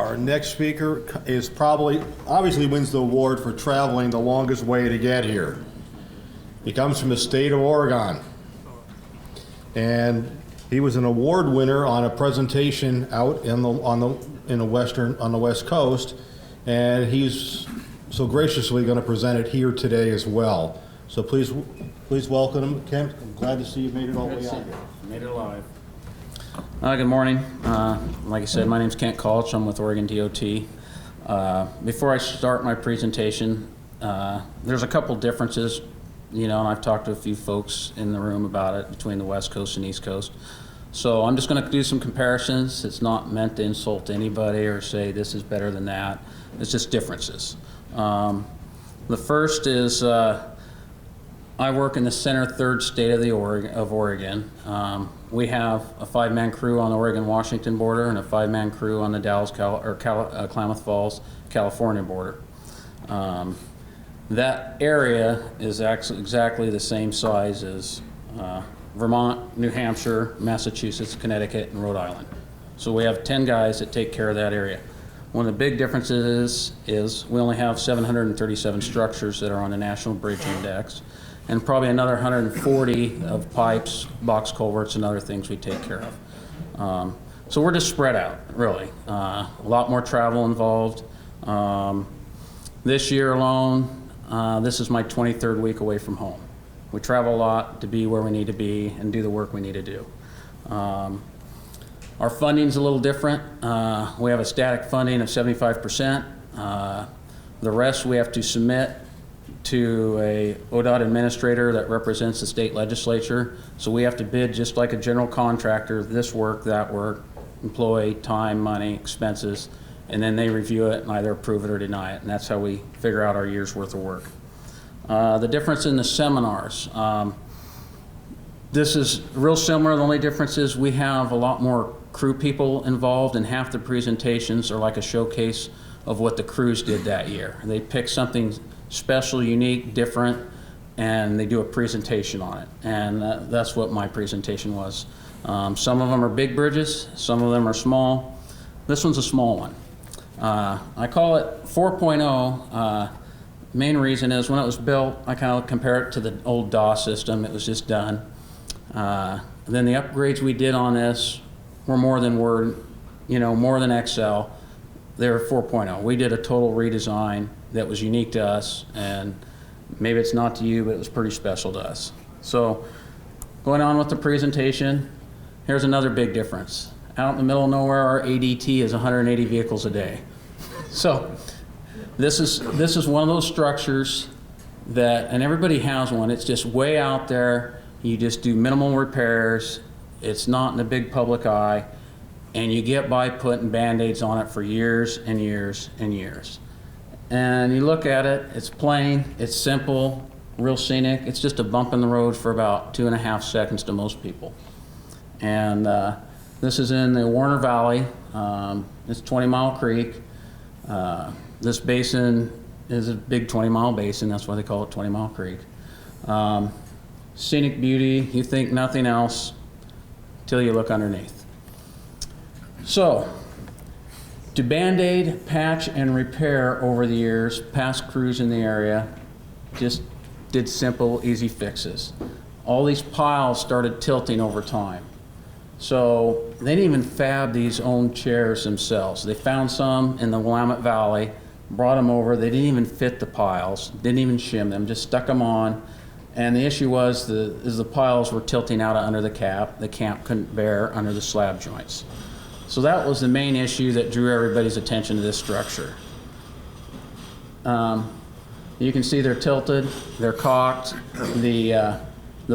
Our next speaker is obviously wins the award for traveling the longest way to get here. He comes from the state of Oregon. And he was an award winner on a presentation out on the West Coast, and he's so graciously going to present it here today as well. So please welcome him, Kent. I'm glad to see you made it all the way out here. Made it alive. Good morning. Like I said, my name's Kent Kolch. I'm with Oregon DOT. Before I start my presentation, there's a couple differences, and I've talked to a few folks in the room about it between the West Coast and East Coast. So I'm just going to do some comparisons. It's not meant to insult anybody or say this is better than that. It's just differences. The first is I work in the center third state of Oregon. We have a 5-man crew on the Oregon-Washington border and a 5-man crew on the Klamath Falls, California border. That area is actually exactly the same size as Vermont, New Hampshire, Massachusetts, Connecticut, and Rhode Island. So we have 10 guys that take care of that area. One of the big differences is we only have 737 structures that are on the National Bridge Index, and probably another 140 of pipes, box culverts, and other things we take care of. So we're just spread out, really. A lot more travel involved. This year alone, this is my 23rd week away from home. We travel a lot to be where we need to be and do the work we need to do. Our funding's a little different. We have a static funding of 75%. The rest we have to submit to a ODOT administrator that represents the state legislature. So we have to bid just like a general contractor, this work, that work, employee, time, money, expenses, and then they review it and either approve it or deny it. And that's how we figure out our year's worth of work. The difference in the seminars. This is real similar. The only difference is we have a lot more crew people involved, and half the presentations are like a showcase of what the crews did that year. They pick something special, unique, different, and they do a presentation on it. And that's what my presentation was. Some of them are big bridges, some of them are small. This one's a small one. I call it 4.0. Main reason is when it was built, I kind of compare it to the old DOS system. It was just done. Then the upgrades we did on this were more than Word, more than Excel. They were 4.0. We did a total redesign that was unique to us, and maybe it's not to you, but it was pretty special to us. So going on with the presentation, here's another big difference. Out in the middle of nowhere, our ADT is 180 vehicles a day. So this is one of those structures that, and everybody has one, it's just way out there. You just do minimal repairs. It's not in the big public eye, and you get by putting Band-Aids on it for years and years and years. And you look at it, it's plain, it's simple, real scenic. It's just a bump in the road for about 2.5 seconds to most people. And this is in the Warner Valley. It's 20 Mile Creek. This basin is a big 20-mile basin. That's why they call it 20 Mile Creek. Scenic beauty, you think nothing else till you look underneath. So, to Band-Aid, patch, and repair over the years, past crews in the area just did simple, easy fixes. All these piles started tilting over time. So they didn't even fab these own chairs themselves. They found some in the Willamette Valley, brought them over. They didn't even fit the piles, didn't even shim them, just stuck them on. And the issue was the piles were tilting out under the cap. The cap couldn't bear under the slab joints. So that was the main issue that drew everybody's attention to this structure. You can see they're tilted, they're cocked. The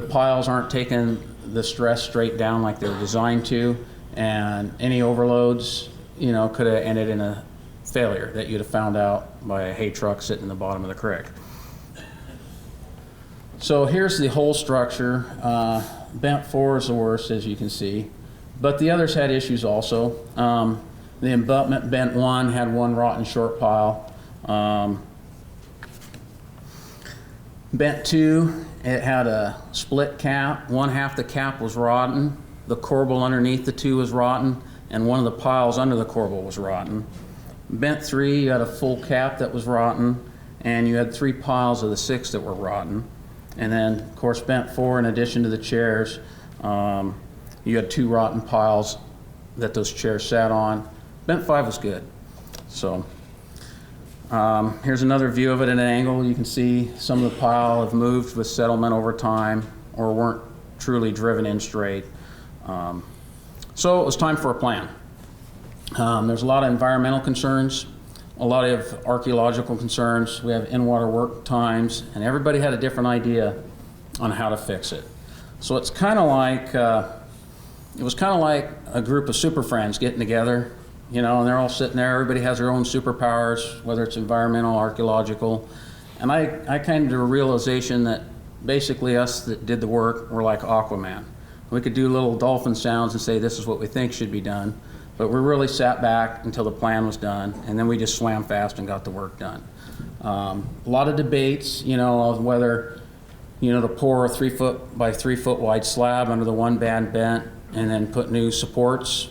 piles aren't taking the stress straight down like they're designed to, and any overloads, could have ended in a failure that you'd have found out by a hay truck sitting in the bottom of the creek. So here's the whole structure. Bent 4 is the worst, as you can see, but the others had issues also. The abutment bent 1 had one rotten short pile. Bent 2, it had a split cap. One half the cap was rotten. The corbel underneath the 2 was rotten, and one of the piles under the corbel was rotten. Bent 3, you had a full cap that was rotten, and you had 3 piles of the 6 that were rotten. And then, of course, bent 4, in addition to the chairs, you had 2 rotten piles that those chairs sat on. Bent 5 was good. So here's another view of it at an angle. You can see some of the pile have moved with settlement over time or weren't truly driven in straight. So it was time for a plan. There's a lot of environmental concerns, a lot of archaeological concerns. We have in-water work times, and everybody had a different idea on how to fix it. So it's kind of like, it was kind of like a group of super friends getting together, you know, and they're all sitting there. Everybody has their own superpowers, whether it's environmental, archaeological. And I came to a realization that basically us that did the work were like Aquaman. We could do little dolphin sounds and say this is what we think should be done, but we really sat back until the plan was done, and then we just swam fast and got the work done. A lot of debates, you know, of whether, you know, to pour a 3 foot by 3 foot wide slab under the one band bent and then put new supports,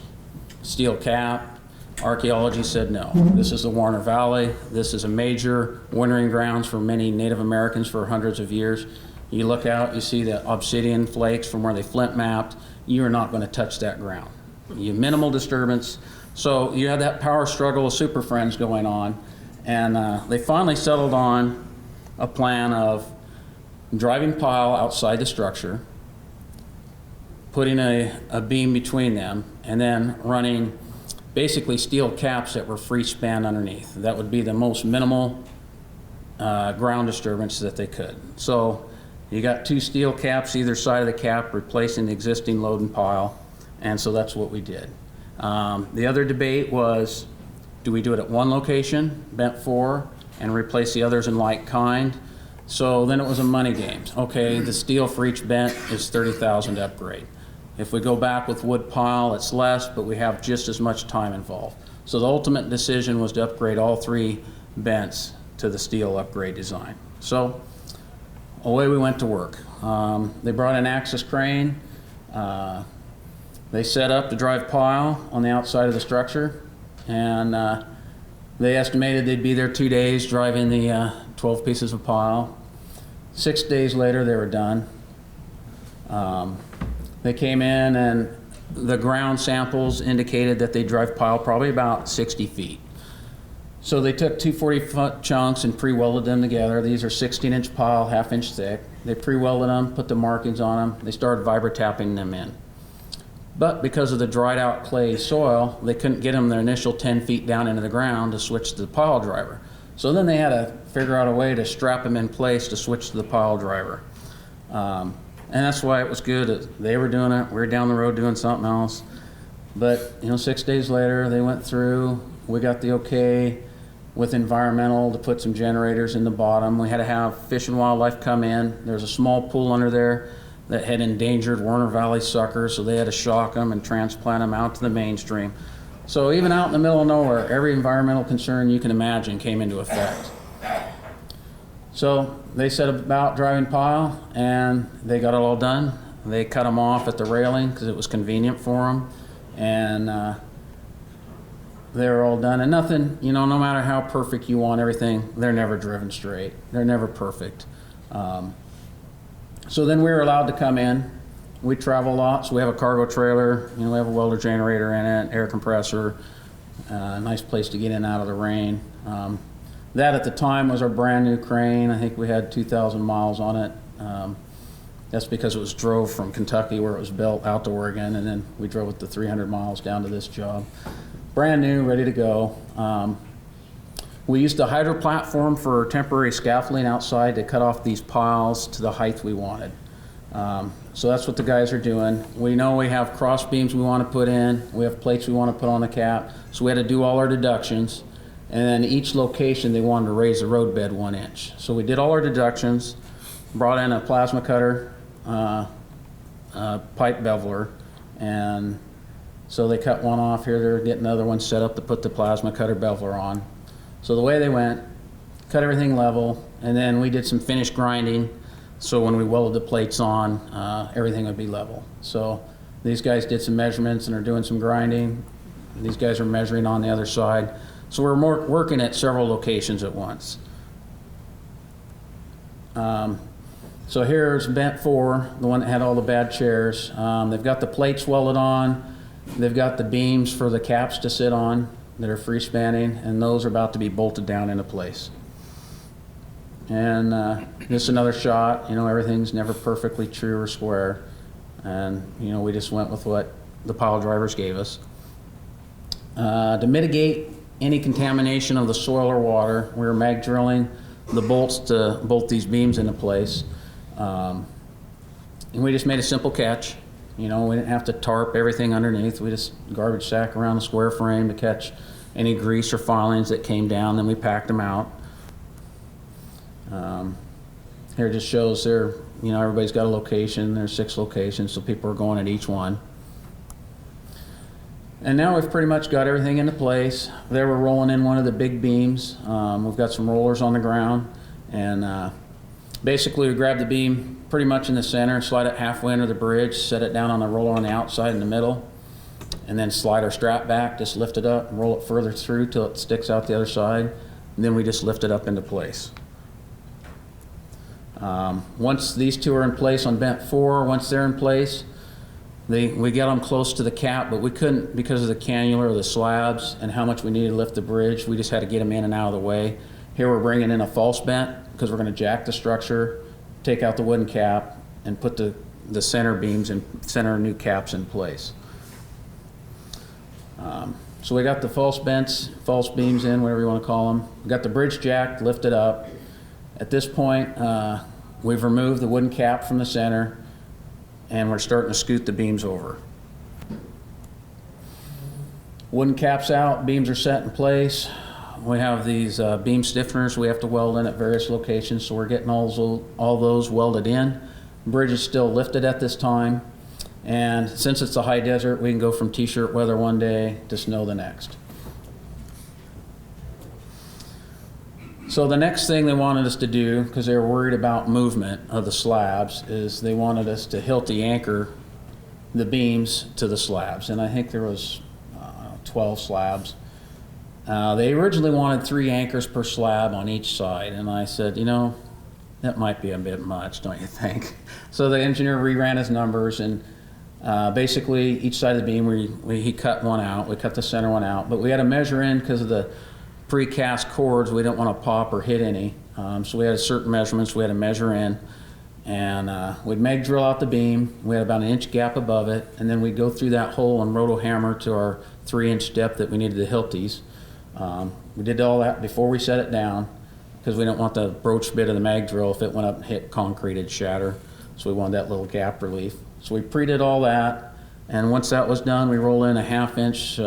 steel cap. Archaeology said no. This is the Warner Valley. This is a major wintering grounds for many Native Americans for hundreds of years. You look out, you see the obsidian flakes from where they flint mapped. You are not going to touch that ground. You have minimal disturbance. So you had that power struggle of super friends going on, and they finally settled on a plan of driving pile outside the structure, putting a beam between them, and then running basically steel caps that were free span underneath. That would be the most minimal ground disturbance that they could. So you got 2 steel caps either side of the cap replacing the existing load and pile, and so that's what we did. The other debate was, do we do it at one location, bent 4, and replace the others in like kind? So then it was a money game. Okay, the steel for each bent is $30,000 to upgrade. If we go back with wood pile, it's less, but we have just as much time involved. So the ultimate decision was to upgrade all 3 bents to the steel upgrade design. So away we went to work. They brought an axis crane. They set up to drive pile on the outside of the structure, and they estimated they'd be there 2 days driving the 12 pieces of pile. 6 days later, they were done. They came in, and the ground samples indicated that they drive pile probably about 60 feet. So they took 2 40-foot chunks and pre-welded them together. These are 16-inch pile, half-inch thick. They pre-welded them, put the markings on them. They started vibra-tapping them in. But because of the dried out clay soil, they couldn't get them their initial 10 feet down into the ground to switch to the pile driver. So then they had to figure out a way to strap them in place to switch to the pile driver. And that's why it was good. They were doing it, we were down the road doing something else. But, you know, 6 days later, they went through, we got the okay with environmental to put some generators in the bottom. We had to have Fish and Wildlife come in. There's a small pool under there that had endangered Warner Valley suckers, so they had to shock them and transplant them out to the mainstream. So even out in the middle of nowhere, every environmental concern you can imagine came into effect. So they set about driving pile, and they got it all done. They cut them off at the railing because it was convenient for them, and they were all done. And nothing, you know, no matter how perfect you want everything, they're never driven straight. They're never perfect. So then we were allowed to come in. We travel a lot, so we have a cargo trailer. You know, we have a welder generator in it, air compressor, nice place to get in and out of the rain. That at the time was our brand new crane. I think we had 2,000 miles on it. That's because it was drove from Kentucky where it was built out to Oregon, and then we drove it the 300 miles down to this job. Brand new, ready to go. We used a hydro platform for temporary scaffolding outside to cut off these piles to the height we wanted. So that's what the guys are doing. We know we have cross beams we want to put in. We have plates we want to put on the cap. So we had to do all our deductions. And then each location they wanted to raise the road bed 1 inch. So we did all our deductions, brought in a plasma cutter, pipe beveler, and so they cut one off here. They're getting another one set up to put the plasma cutter beveler on. So the way they went, cut everything level, and then we did some finish grinding. So when we welded the plates on, everything would be level. So these guys did some measurements and are doing some grinding. These guys are measuring on the other side. So we're working at several locations at once. So here's Bent 4, the one that had all the bad chairs. They've got the plates welded on. They've got the beams for the caps to sit on that are free spanning, and those are about to be bolted down into place. And this is another shot. You know, everything's never perfectly true or square. And, you know, we just went with what the pile drivers gave us. To mitigate any contamination of the soil or water, we were mag drilling the bolts to bolt these beams into place. And we just made a simple catch. You know, we didn't have to tarp everything underneath. We just garbage sack around the square frame to catch any grease or filings that came down, then we packed them out. Here it just shows there, you know, everybody's got a location. There's 6 locations, so people are going at each one. And now we've pretty much got everything into place. There we're rolling in one of the big beams. We've got some rollers on the ground, and basically we grab the beam pretty much in the center, slide it halfway under the bridge, set it down on the roller on the outside in the middle, and then slide our strap back, just lift it up and roll it further through till it sticks out the other side, and then we just lift it up into place. Once these 2 are in place on Bent 4, once they're in place, we get them close to the cap, but we couldn't because of the cannula or the slabs and how much we needed to lift the bridge. We just had to get them in and out of the way. Here we're bringing in a false bent because we're going to jack the structure, take out the wooden cap, and put the center beams and center new caps in place. So we got the false beams in, whatever you want to call them. We got the bridge jacked, lifted up. At this point, we've removed the wooden cap from the center, and we're starting to scoot the beams over. Wooden cap's out, beams are set in place. We have these beam stiffeners we have to weld in at various locations, so we're getting all those welded in. The bridge is still lifted at this time, and since it's a high desert, we can go from t-shirt weather one day to snow the next. So the next thing they wanted us to do, because they were worried about movement of the slabs, is they wanted us to Hilti anchor the beams to the slabs. And I think there was 12 slabs. They originally wanted 3 anchors per slab on each side. And I said, you know, that might be a bit much, don't you think? So the engineer reran his numbers, and basically each side of the beam, he cut one out. We cut the center one out. But we had to measure in because of the precast cords. We didn't want to pop or hit any, so we had certain measurements we had to measure in, and we'd mag drill out the beam. We had about an inch gap above it, and then we'd go through that hole and roto hammer to our 3-inch depth that we needed the Hiltis. We did all that before we set it down because we didn't want the broach bit of the mag drill, if it went up and hit concrete, it'd shatter, so we wanted that little gap relief. So we pre-did all that, and once that was done, we roll in a 1/2-inch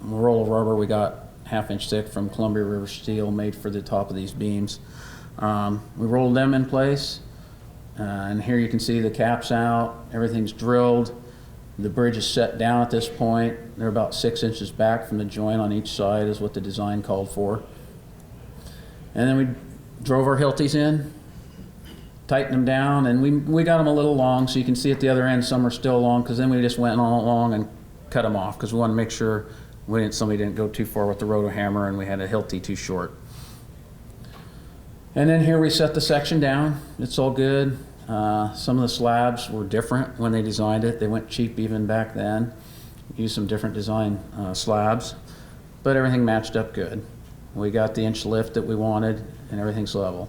roll of rubber we got 1/2-inch thick from Columbia River steel, made for the top of these beams. We rolled them in place, and here you can see the caps out, everything's drilled. The bridge is set down at this point. They're about 6 inches back from the joint on each side is what the design called for. And then we drove our Hiltis in, tightened them down, and we got them a little long, so you can see at the other end some are still long, because then we just went all along and cut them off because we want to make sure somebody didn't go too far with the roto hammer and we had a Hilti too short. And then here we set the section down. It's all good. Some of the slabs were different when they designed it. They went cheap even back then. Used some different design slabs, but everything matched up good. We got the inch lift that we wanted, and everything's level.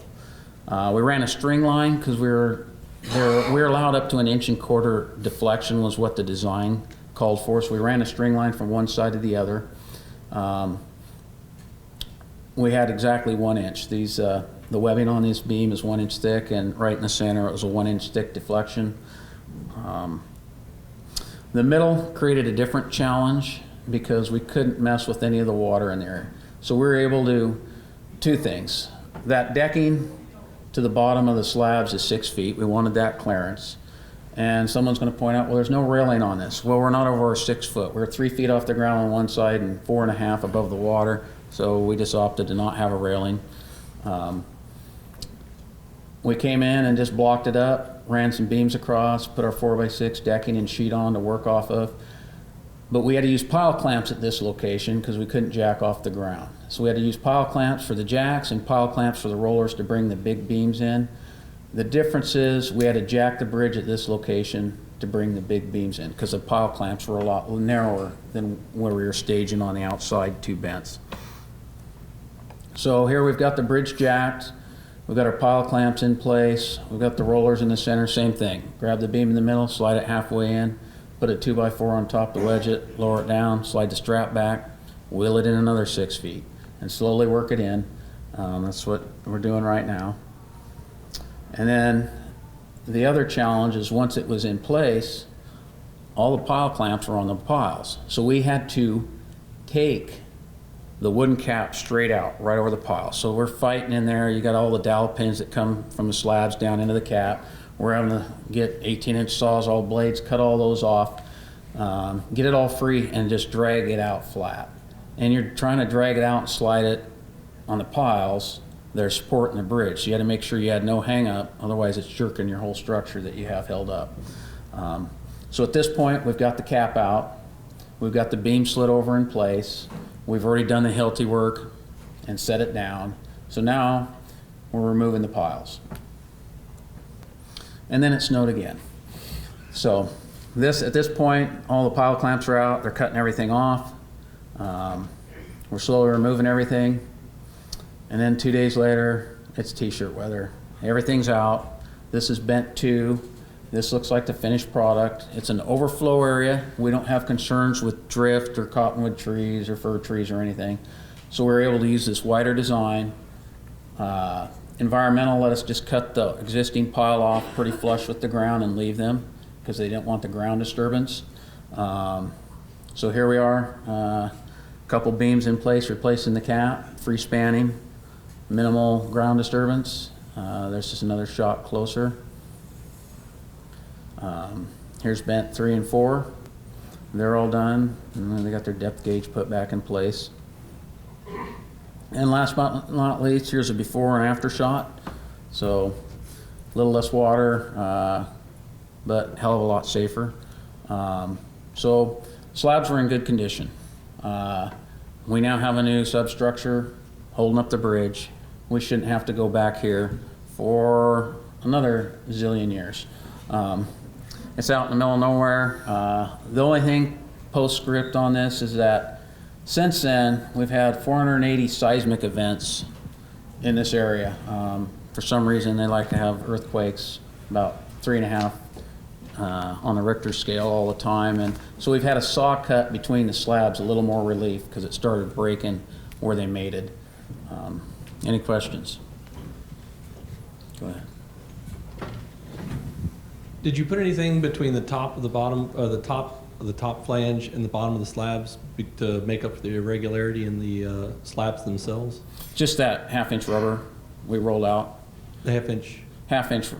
We ran a string line because we were allowed up to 1.25 inch deflection was what the design called for. So we ran a string line from one side to the other. We had exactly 1 inch. The webbing on this beam is 1 inch thick, and right in the center it was a 1 inch thick deflection. The middle created a different challenge because we couldn't mess with any of the water in there. So we were able to 2 things. That decking to the bottom of the slabs is 6 feet. We wanted that clearance. And someone's going to point out, well, there's no railing on this. Well, we're not over our 6 foot. We're 3 feet off the ground on one side and 4.5 above the water. So we just opted to not have a railing. We came in and just blocked it up, ran some beams across, put our 4x6 decking and sheet on to work off of. But we had to use pile clamps at this location because we couldn't jack off the ground. So we had to use pile clamps for the jacks and pile clamps for the rollers to bring the big beams in. The difference is we had to jack the bridge at this location to bring the big beams in because the pile clamps were a lot narrower than where we were staging on the outside two bents. So here we've got the bridge jacked. We've got our pile clamps in place. We've got the rollers in the center, same thing. Grab the beam in the middle, slide it halfway in, put a 2x4 on top to wedge it, lower it down, slide the strap back, wheel it in another 6 feet, and slowly work it in. That's what we're doing right now. And then the other challenge is once it was in place, all the pile clamps were on the piles. So we had to take the wooden cap straight out, right over the pile. So we're fighting in there. You got all the dowel pins that come from the slabs down into the cap. We're having to get 18-inch sawzall blades, cut all those off, get it all free, and just drag it out flat. And you're trying to drag it out and slide it on the piles that are supporting the bridge. So you had to make sure you had no hang up, otherwise it's jerking your whole structure that you have held up. So at this point, we've got the cap out. We've got the beam slid over in place. We've already done the Hilti work and set it down. So now we're removing the piles. And then it snowed again. So at this point, all the pile clamps are out. They're cutting everything off. We're slowly removing everything. And then 2 days later, it's t-shirt weather. Everything's out. This is bent too. This looks like the finished product. It's an overflow area. We don't have concerns with drift or cottonwood trees or fir trees or anything. So we're able to use this wider design. Environmental let us just cut the existing pile off pretty flush with the ground and leave them because they didn't want the ground disturbance. So here we are, a couple beams in place replacing the cap, free spanning, minimal ground disturbance. There's just another shot closer. Here's bent 3 and 4. They're all done, and then they got their depth gauge put back in place. And last but not least, here's a before and after shot. So a little less water, but hell of a lot safer. So slabs were in good condition. We now have a new substructure holding up the bridge. We shouldn't have to go back here for another zillion years. It's out in the middle of nowhere. The only thing postscript on this is that since then, we've had 480 seismic events in this area. For some reason, they like to have earthquakes about 3.5 on the Richter scale all the time. And so we've had a saw cut between the slabs, a little more relief because it started breaking where they mated. Any questions? Go ahead. Did you put anything between the top of the bottom, or the top of the top flange and the bottom of the slabs to make up for the irregularity in the slabs themselves? Just that 1/2-inch rubber we rolled out. The 1/2-inch? 1/2-inch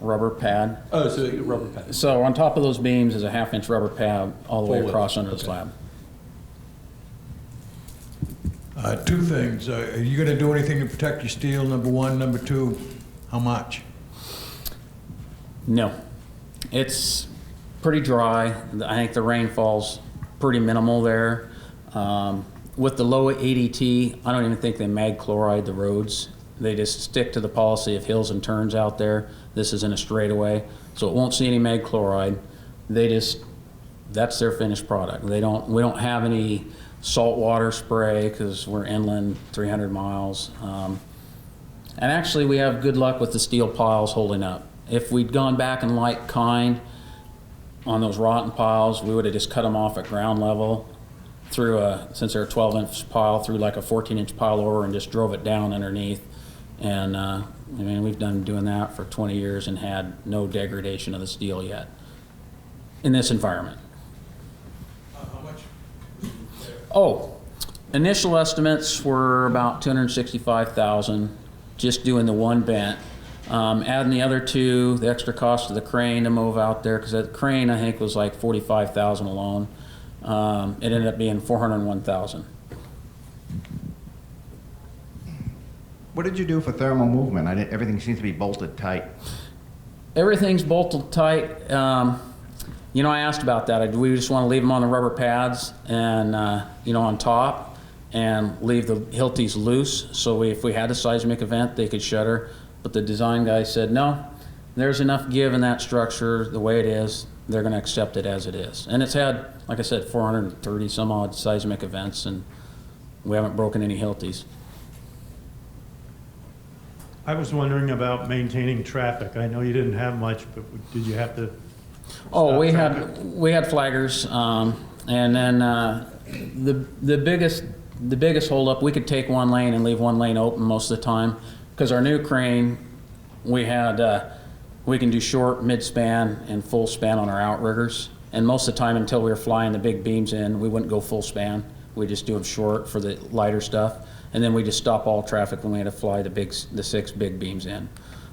rubber pad. Oh, so rubber pad. So on top of those beams is a 1/2-inch rubber pad all the way Full across width. under the slab. Two things. Are you going to do anything to protect your steel, number one? Number two, how much? No. It's pretty dry. I think the rainfall's pretty minimal there. With the low ADT, I don't even think they mag chloride the roads. They just stick to the policy of hills and turns out there. This is in a straightaway, so it won't see any mag chloride. That's their finished product. We don't have any saltwater spray because we're inland 300 miles. And actually we have good luck with the steel piles holding up. If we'd gone back and like kind on those rotten piles, we would have just cut them off at ground level since they're a 12-inch pile, through like a 14-inch pile over and just drove it down underneath. And I mean, we've done doing that for 20 years and had no degradation of the steel yet in this environment. How much? Oh, initial estimates were about $265,000, just doing the one bent. Adding the other two, the extra cost of the crane to move out there, because the crane I think was like $45,000 alone. It ended up being $401,000. What did you do for thermal movement? Everything seems to be bolted tight. Everything's bolted tight. You know, I asked about that. Do we just want to leave them on the rubber pads and, you know, on top and leave the Hilties loose so if we had a seismic event, they could shutter? But the design guy said, no, there's enough give in that structure the way it is. They're going to accept it as it is. And it's had, like I said, 430 some odd seismic events, and we haven't broken any Hilties. I was wondering about maintaining traffic. I know you didn't have much, but did you have to? Oh, stop we traffic? had flaggers, and then the biggest holdup, we could take one lane and leave one lane open most of the time, because our new crane, we can do short, mid-span, and full span on our outriggers. And most of the time, until we were flying the big beams in, we wouldn't go full span. We just do them short for the lighter stuff, and then we just stop all traffic when we had to fly the 6 big beams in.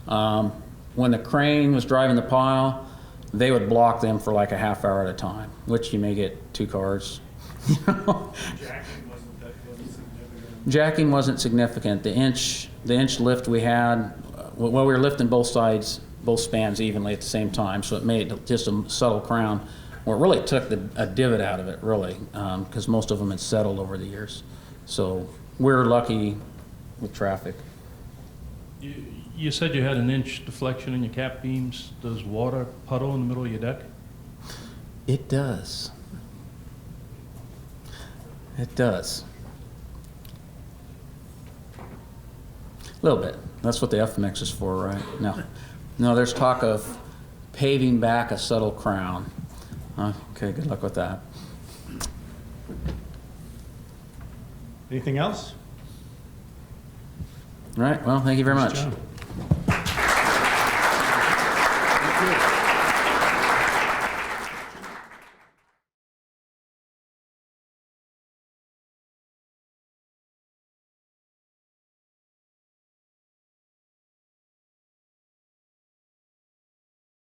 When the crane was driving the pile, they would block them for like a half hour at a time, which you may get 2 cars. Jacking wasn't significant. The inch lift we had, well, we were lifting both sides, both spans evenly at the same time, so it made it just a subtle crown. Well, it really took a divot out of it, really, because most of them had settled over the years. So we're lucky with traffic. You said you had an inch deflection in your cap beams. Does water puddle in the middle of your deck? It does. It does. A little bit. That's what the F-mix is for, right? No, there's talk of paving back a subtle crown. Okay, good luck with that. Anything else? All right, well, thank you very much. Nice job.